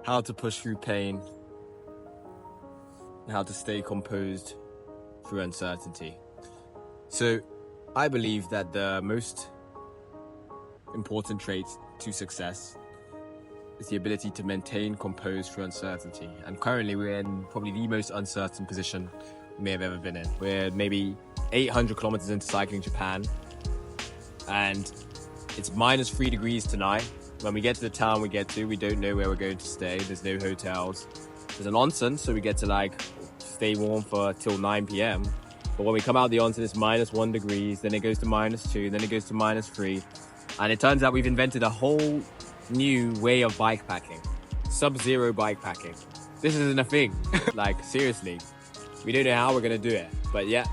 how to push through pain, and how to stay composed through uncertainty. So I believe that the most important trait to success is the ability to maintain composed through uncertainty. And currently we're in probably the most uncertain position we may have ever been in. We're maybe 800 kilometers into cycling Japan, and it's -3 degrees tonight. When we get to the town we get to, we don't know where we're going to stay. There's no hotels. There's an onsen, so we get to stay warm for till 9 p.m. But when we come out the onsen, it's -1 degrees, then it goes to -2, then it goes to -3. And it turns out we've invented a whole new way of bikepacking. Sub-zero bikepacking. This isn't a thing. Seriously. We don't know how we're going to do it. But yeah,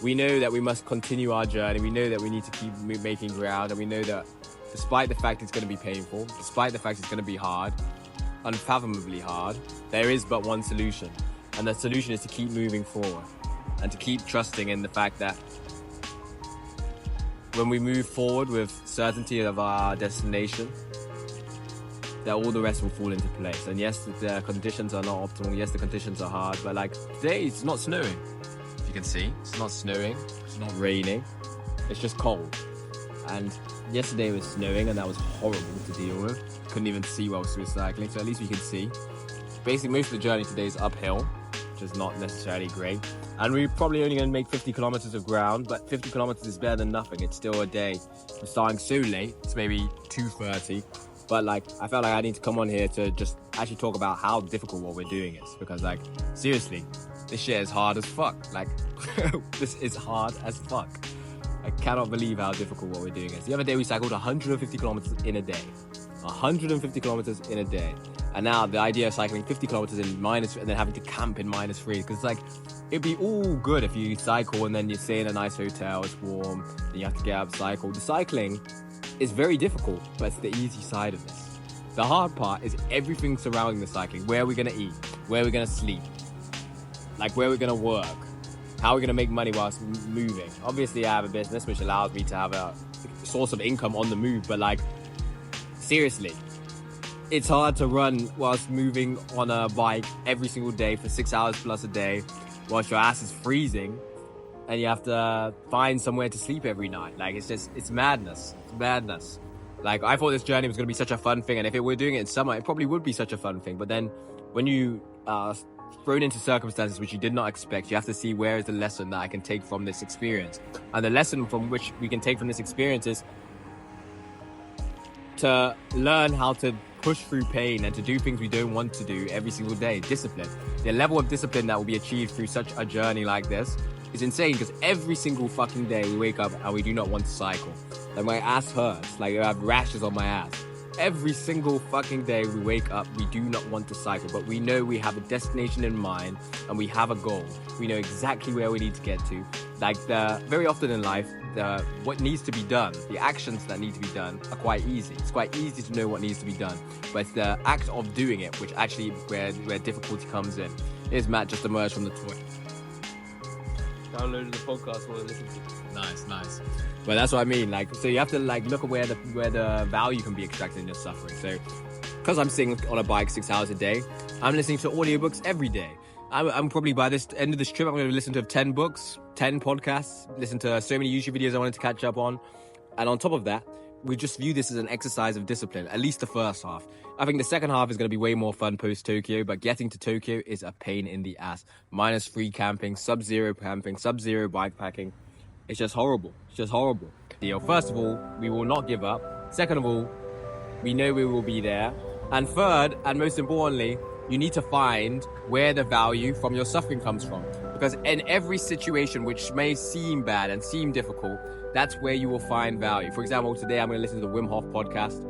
we know that we must continue our journey. We know that we need to keep making ground. And we know that despite the fact it's going to be painful, despite the fact it's going to be hard, unfathomably hard, there is but one solution. And the solution is to keep moving forward and to keep trusting in the fact that when we move forward with certainty of our destination, that all the rest will fall into place. And yes, the conditions are not optimal. Yes, the conditions are hard, but today it's not snowing. As you can see, it's not snowing, it's not raining, it's just cold. And yesterday it was snowing and that was horrible to deal with. Couldn't even see while we were cycling, so at least we could see. Basically, most of the journey today is uphill, which is not necessarily great. And we're probably only going to make 50 kilometers of ground, but 50 kilometers is better than nothing. It's still a day. We're starting so late, it's maybe 2:30. But I felt like I need to come on here to just actually talk about how difficult what we're doing is. Because seriously, this shit is hard as fuck. This is hard as fuck. I cannot believe how difficult what we're doing is. The other day we cycled 150 kilometers in a day. 150 kilometers in a day. And now the idea of cycling 50 kilometers in and then having to camp in -3, because it'd be all good if you cycle and then you stay in a nice hotel, it's warm, then you have to get up, cycle. The cycling is very difficult, but it's the easy side of this. The hard part is everything surrounding the cycling. Where are we going to eat? Where are we going to sleep? Where are we going to work? How are we going to make money whilst moving? Obviously, I have a business which allows me to have a source of income on the move, but seriously, it's hard to run whilst moving on a bike every single day for 6 hours plus a day whilst your ass is freezing and you have to find somewhere to sleep every night. It's madness. It's madness. I thought this journey was going to be such a fun thing, and if it were doing it in summer, it probably would be such a fun thing. But then when you are thrown into circumstances which you did not expect, you have to see where is the lesson that I can take from this experience. And the lesson from which we can take from this experience is to learn how to push through pain and to do things we don't want to do every single day. Discipline. The level of discipline that will be achieved through such a journey like this is insane, because every single fucking day we wake up and we do not want to cycle. My ass hurts. I have rashes on my ass. Every single fucking day we wake up, we do not want to cycle, but we know we have a destination in mind and we have a goal. We know exactly where we need to get to. Very often in life, what needs to be done, the actions that need to be done are quite easy. It's quite easy to know what needs to be done, but it's the act of doing it which actually where difficulty comes in. Here's Matt just emerged from the toilet. Downloaded the podcast while I listen to it. Nice. But that's what I mean. So you have to look at where the value can be extracted in your suffering. So, because I'm sitting on a bike 6 hours a day, I'm listening to audiobooks every day. I'm probably by this end of this trip, I'm going to listen to 10 books, 10 podcasts, listen to so many YouTube videos I wanted to catch up on. And on top of that, we just view this as an exercise of discipline, at least the first half. I think the second half is going to be way more fun post-Tokyo, but getting to Tokyo is a pain in the ass. -3 camping, sub-zero bikepacking. It's just horrible. First of all, we will not give up. Second of all, we know we will be there. And third, and most importantly, you need to find where the value from your suffering comes from. Because in every situation which may seem bad and seem difficult, that's where you will find value. For example, today I'm going to listen to the Wim Hof podcast.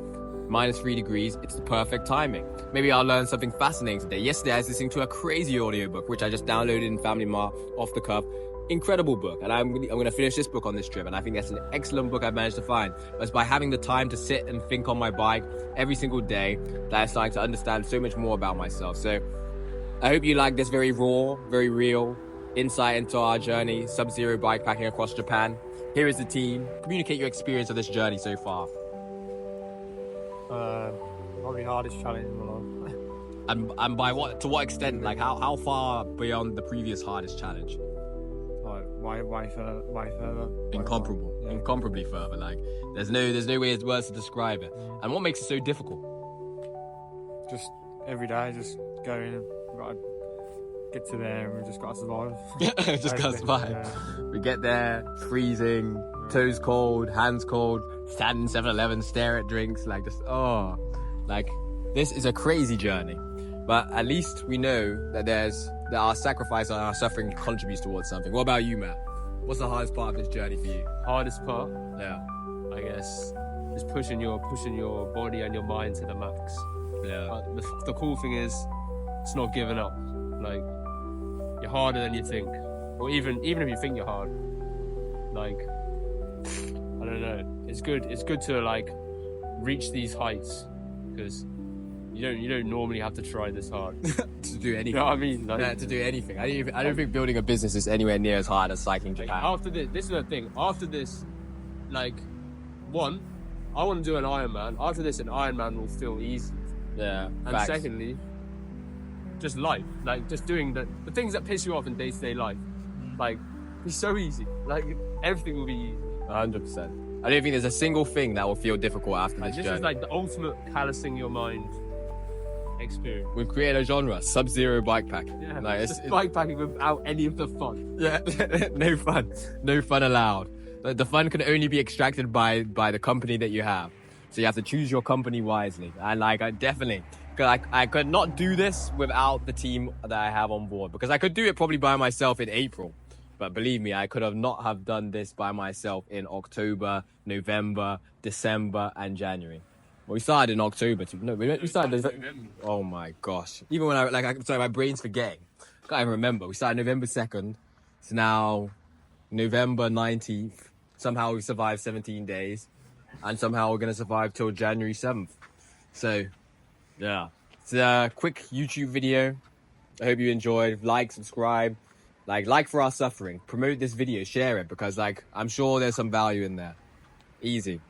-3 degrees, it's the perfect timing. Maybe I'll learn something fascinating today. Yesterday I was listening to a crazy audiobook, which I just downloaded in Family Mart off the cuff. Incredible book, and I'm going to finish this book on this trip, and I think that's an excellent book I've managed to find. But it's by having the time to sit and think on my bike every single day that I'm starting to understand so much more about myself. So I hope you like this very raw, very real insight into our journey, sub-zero bikepacking across Japan. Here is the team. Communicate your experience of this journey so far. Probably hardest challenge in my life. And by what, to what extent? Like how far beyond the previous hardest challenge? Like way further. Incomparable, Yeah. incomparably further. Like there's no way words to describe it. And what makes it so difficult? Just every day, just going. Got to get to there, and we just got to survive. Just gotta survive. Yeah. We get there, freezing, toes cold, hands cold, stand in 7-Eleven, stare at drinks, like just like this is a crazy journey. But at least we know that that our sacrifice and our suffering contributes towards something. What about you, Matt? What's the hardest part of this journey for you? Hardest part, Yeah. I guess, is pushing your body and your mind to the max. Yeah. But the cool thing is, it's not giving up. Like, you're harder than you think, or even if you think you're hard. Like, I don't know. It's good to like reach these heights because you don't normally have to try this hard. To do anything. You know what I mean? Like, Yeah, to do anything. I don't think building a business is anywhere near as hard as cycling like, Japan. after this is the thing. After this, like, one, I want to do an Ironman. After this, an Ironman will feel easy. Yeah. And facts. secondly, just life, like just doing the things that piss you off in day-to-day life, like it's so easy. Like everything will be easy. 100%. I don't think there's a single thing that will feel difficult after Like, this this journey. is like the ultimate callousing your mind experience. We've created a genre, Sub-Zero bikepacking. Yeah, Like, just bikepacking without any of the fun. yeah, no fun allowed. The fun can only be extracted by the company that you have. So you have to choose your company wisely. And like, I definitely, cause I could not do this without the team that I have on board, because I could do it probably by myself in April. But believe me, I could have not have done this by myself in October, November, December, and January. Well, we started in October. We started. Oh my gosh! Even when sorry, my brain's forgetting. Can't even remember. We started November 2nd. It's now November 19th. Somehow we survived 17 days, and somehow we're gonna survive till January 7th. So, yeah, it's a quick YouTube video. I hope you enjoyed. Like, subscribe. Like for our suffering. Promote this video, share it, because like I'm sure there's some value in there. Easy.